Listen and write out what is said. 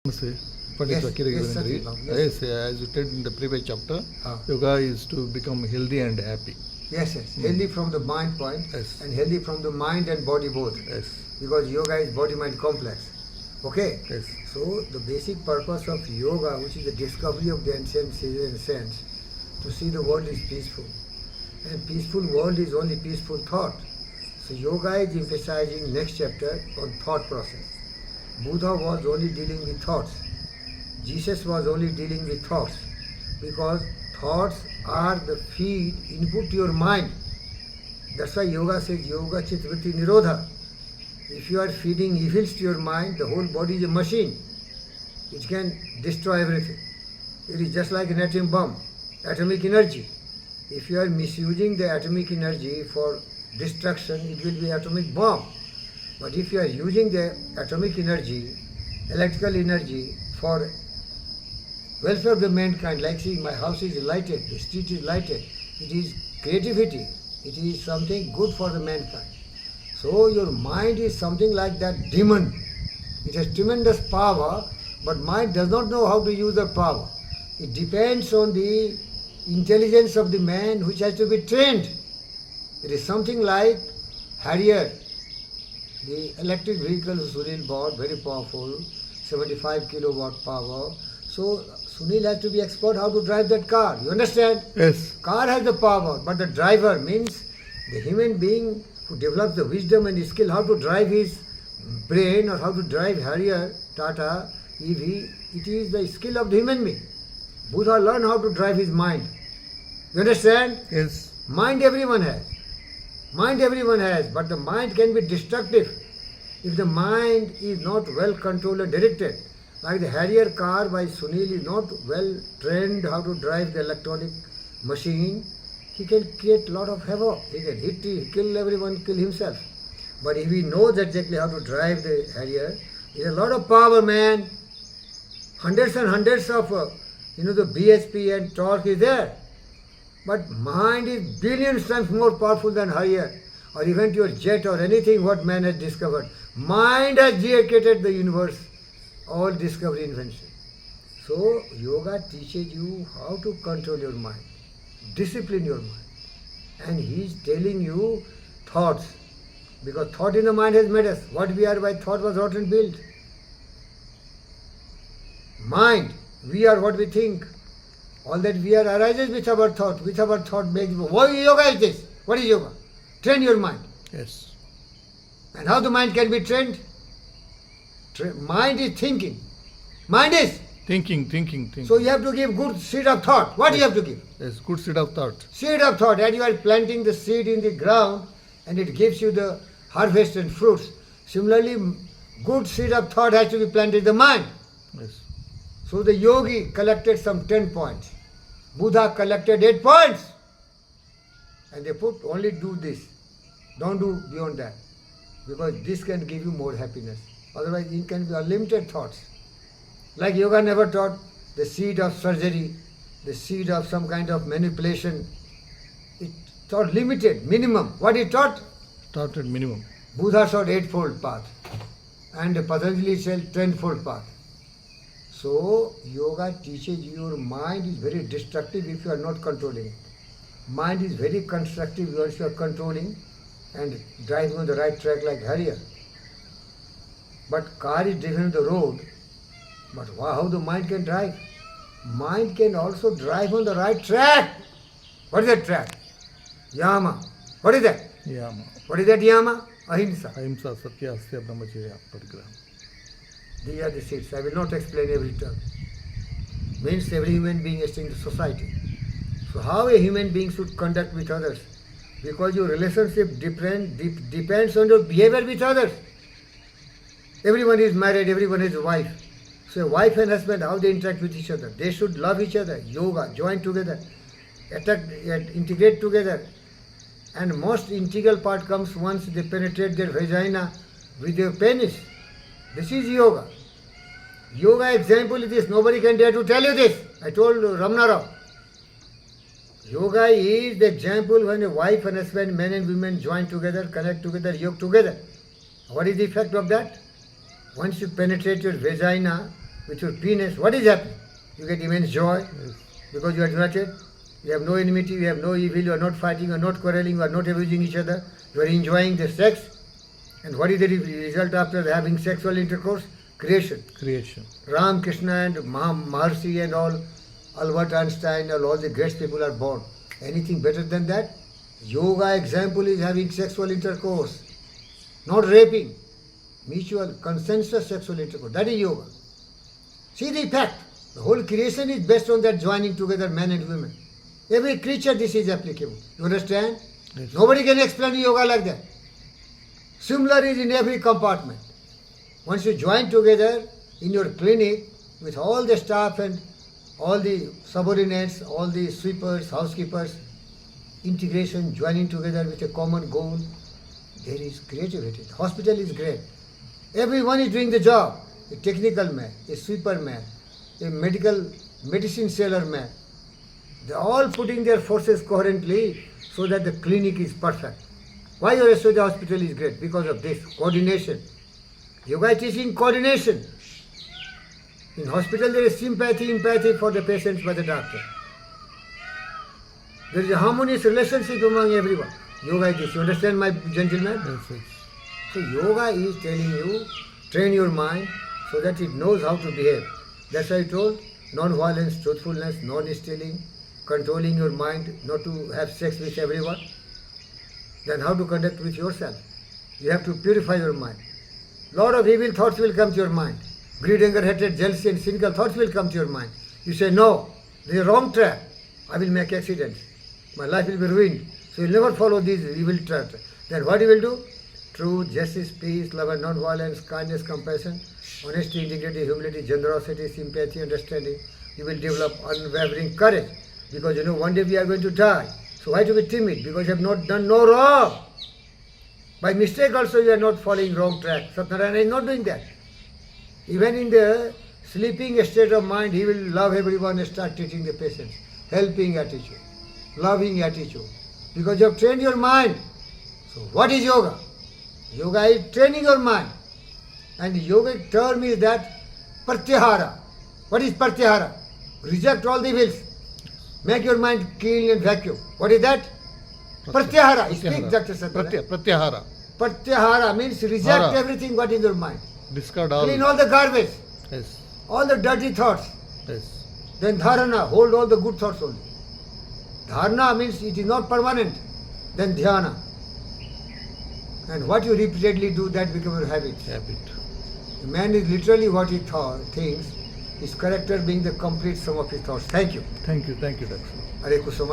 Namaste, Pandit Yes, Vakira yes, Govindri. Satyam, Yes, as you said in the previous chapter, Ah. yoga is to become healthy and happy. Yes, healthy from the mind point Yes. and healthy from the mind and body both. Yes, Because yoga is body-mind complex. Okay? yes, So the basic purpose of yoga, which is the discovery of the ancient sages and saints, to see the world is peaceful. And peaceful world is only peaceful thought. So yoga is emphasizing next chapter on thought process. Buddha was only dealing with thoughts. Jesus was only dealing with thoughts. Because thoughts are the feed input to your mind. That's why yoga says yoga chitvritti nirodha. If you are feeding evils to your mind, the whole body is a machine. It can destroy everything. It is just like an atom bomb, atomic energy. If you are misusing the atomic energy for destruction, it will be atomic bomb. But if you are using the atomic energy, electrical energy for welfare of the mankind, like see my house is lighted, the street is lighted, it is creativity, it is something good for the mankind. So your mind is something like that demon. It has tremendous power, but mind does not know how to use the power. It depends on the intelligence of the man which has to be trained. It is something like Harrier, the electric vehicle Sunil bought, very powerful, 75 kilowatt power. So Sunil has to be expert how to drive that car. You understand? yes, Car has the power, but the driver means the human being who develops the wisdom and skill how to drive his brain or how to drive Harrier, Tata, EV. It is the skill of the human being. Buddha learned how to drive his mind. You understand? yes, Mind everyone has. Mind everyone has, but the mind can be destructive if the mind is not well controlled and directed. Like the Harrier car by Sunil is not well trained how to drive the electronic machine, he can create a lot of havoc. He can hit, kill everyone, kill himself. But if he knows exactly how to drive the Harrier, it's a lot of power, man. Hundreds and hundreds of, the BHP and torque is there. But mind is billions times more powerful than Harrier or even your jet or anything what man has discovered. Mind has created the universe, all discovery invention. So yoga teaches you how to control your mind, discipline your mind. And he is telling you thoughts. Because thought in the mind has made us. What we are by thought was wrought and built. Mind, we are what we think. All that we are arises with our thought. With our thought makes. What yoga is this? What is yoga? Train your mind. yes, And how the mind can be trained? Mind is thinking. Mind is. thinking. So you have to give good seed of thought. What do you have to give? Yes, good seed of thought. Seed of thought. And you are planting the seed in the ground and it gives you the harvest and fruits. Similarly, good seed of thought has to be planted in the mind. Yes, So the yogi collected some 10 points. Buddha collected 8 points. And they put only do this. Don't do beyond that. Because this can give you more happiness. Otherwise it can be unlimited thoughts. Like yoga never taught the seed of surgery, the seed of some kind of manipulation. It taught limited, minimum. What it taught? thought at minimum. Buddha taught 8-fold path. And Patanjali said 10-fold path. So, yoga teaches you your mind is very destructive if you are not controlling it. Mind is very constructive once you are controlling and driving on the right track like Harrier. But car is driven on the road. But how the mind can drive? Mind can also drive on the right track. What is that track? Yama. What is that? Yama. What is that yama? Ahimsa. Ahimsa, Satya, Astya, Brahmacharya, Parigraha. These are the seeds. I will not explain every term. Means every human being is in the society. So how a human being should conduct with others? Because your relationship depends on your behavior with others. Everyone is married, everyone has a wife. So a wife and husband, how they interact with each other? They should love each other, yoga, join together, integrate together. And most integral part comes once they penetrate their vagina with their penis. This is yoga. Yoga example is this. Nobody can dare to tell you this. I told Ramana Rao. Yoga is the example when a wife and husband, men and women join together, connect together, yoga together. What is the effect of that? Once you penetrate your vagina, with your penis, what is happening? You get immense joy Yes. because you are united. You have no enmity, you have no evil, you are not fighting, you are not quarreling, you are not abusing each other. You are enjoying the sex. And what is the result after having sexual intercourse? Creation. Creation. Ram, Krishna and Maharshi and all, Albert Einstein and all the great people are born. Anything better than that? Yoga example is having sexual intercourse, not raping. Mutual consensus sexual intercourse. That is yoga. See the impact. The whole creation is based on that joining together man and women. Every creature this is applicable. You understand? Yes. Nobody can explain yoga like that. Similar is in every compartment. Once you join together in your clinic with all the staff and all the subordinates, all the sweepers, housekeepers, integration, joining together with a common goal, there is creativity. The hospital is great. Everyone is doing the job. A technical man, a sweeper man, a medicine seller man. They are all putting their forces coherently so that the clinic is perfect. Why your Yashoda hospital is great? Because of this coordination. Yoga is teaching coordination. In hospital there is sympathy, empathy for the patients by the doctor. There is a harmonious relationship among everyone. Yoga is this. You understand, my gentleman? Yes, yes. So yoga is telling you, train your mind so that it knows how to behave. That's why I told, non-violence, truthfulness, non-stealing, controlling your mind, not to have sex with everyone. Then how to conduct with yourself? You have to purify your mind. Lot of evil thoughts will come to your mind. Greed, anger, hatred, jealousy and cynical thoughts will come to your mind. You say, no, this is a wrong track. I will make accidents. My life will be ruined. So you will never follow these evil tracks. Then what you will do? Truth, justice, peace, love and non-violence, kindness, compassion, honesty, integrity, humility, generosity, sympathy, understanding. You will develop unwavering courage. Because you know one day we are going to die. So why to be timid? Because you have not done no wrong. By mistake also you are not following wrong track. Satnarayana is not doing that. Even in the sleeping state of mind, he will love everyone and start teaching the patients. Helping attitude, loving attitude. Because you have trained your mind. So what is yoga? Yoga is training your mind. And the yogic term is that pratyahara. What is pratyahara? Reject all the wills. Make your mind clean and vacuum. What is that? Pratyahara. Speak, Dr. Satyanarayana. Pratyahara. Pratyahara means reject Hara. everything what is in your mind. Discard all. Clean all the garbage, Yes. all the dirty thoughts. Yes. Then dharana, hold all the good thoughts only. Dharana means it is not permanent. Then dhyana. And what you repeatedly do, that becomes your habit. Habit. A man is literally what he thinks, his character being the complete sum of his thoughts. Thank you. Thank you, Doctor. Hare Kusuma.